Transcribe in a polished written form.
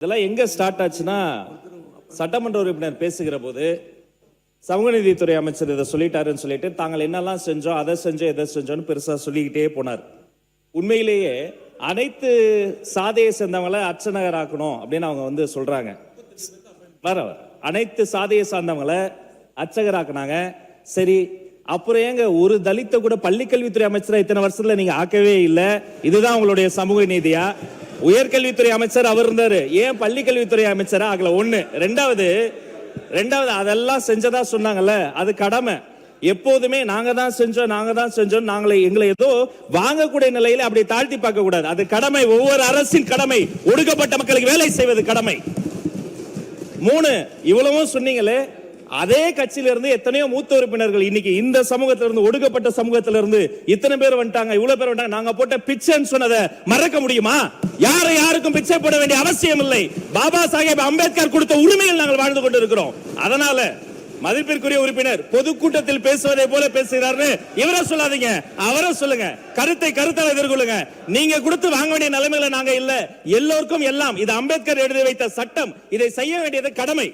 இதெல்லாம் எங்க ஸ்டார்ட் ஆச்சுன்னா, சட்டமன்ற உறுப்பினர் பேசுகிற போது சமூக நீதித்துறை அமைச்சர் இதை சொல்லிட்டாருன்னு சொல்லிட்டு தாங்கள் என்னெல்லாம் செஞ்சோம், அதை செஞ்சோம், எதை செஞ்சோம்னு பெருசா சொல்லிக்கிட்டே போனார். உண்மையிலேயே அனைத்து சாதியை சேர்ந்தவங்களை அர்ச்சகர் ஆக்கணும் அப்படின்னு அவங்க சொல்றாங்க. அனைத்து சாதியை சார்ந்தவங்களை அர்ச்சகராக்குனாங்க. சரி, அப்புறம் ஏங்க ஒரு தலித்த கூட பள்ளிக்கல்வித்துறை அமைச்சரா இத்தனை வருஷத்துல நீங்க ஆக்கவே இல்லை? இதுதான் உங்களுடைய சமூக நீதியா? உயர்கல்வித்துறை அமைச்சர் அவர் இருந்தாரு, ஏன் பள்ளிக்கல்வித்துறை அமைச்சரா ஆகல? ஒண்ணு. ரெண்டாவது அதெல்லாம் செஞ்சதா சொன்னாங்கல்ல, அது கடமை. எப்போதுமே நாங்க தான் செஞ்சோம் எங்களை ஏதோ வாங்கக்கூடிய நிலையில அப்படி தாழ்த்தி பார்க்க கூடாது. அது கடமை, ஒவ்வொரு அரசின் கடமை. ஒடுக்கப்பட்ட மக்களுக்கு வேலை செய்வது கடமை. 3, இவ்வளவும் சொன்னீங்களே, அதே கட்சியில இருந்து எத்தனையோ மூத்த உறுப்பினர்கள் இன்னைக்கு இந்த சமூகத்தில இருந்து, ஒடுக்கப்பட்ட சமூகத்தில இருந்து இத்தனை பேர் வந்துட்டாங்க, இவ்வளவு பேர் வந்துட்டாங்க. நாங்க போட்ட பிச்சைன்னு சொன்னதை மறக்க முடியுமா? யாருக்கும் பிச்சை போட வேண்டிய அவசியம் இல்லை. பாபா சாஹேப் அம்பேத்கர் கொடுத்த உரிமையில் நாங்கள் வாழ்ந்து கொண்டு இருக்கிறோம். அதனால மதிப்பிற்குரிய உறுப்பினர் பொதுக்கூட்டத்தில் பேசுவதை போல பேசுகிறார்னு இவரை சொல்லாதீங்க, அவரை சொல்லுங்க. கருத்தால் எதிர்கொள்ளுங்க. நீங்க கொடுத்து வாங்க வேண்டிய நிலைமையில நாங்க இல்ல. எல்லோருக்கும் எல்லாம். இது அம்பேத்கர் எழுதி வைத்த சட்டம். இதை செய்ய வேண்டியது கடமை.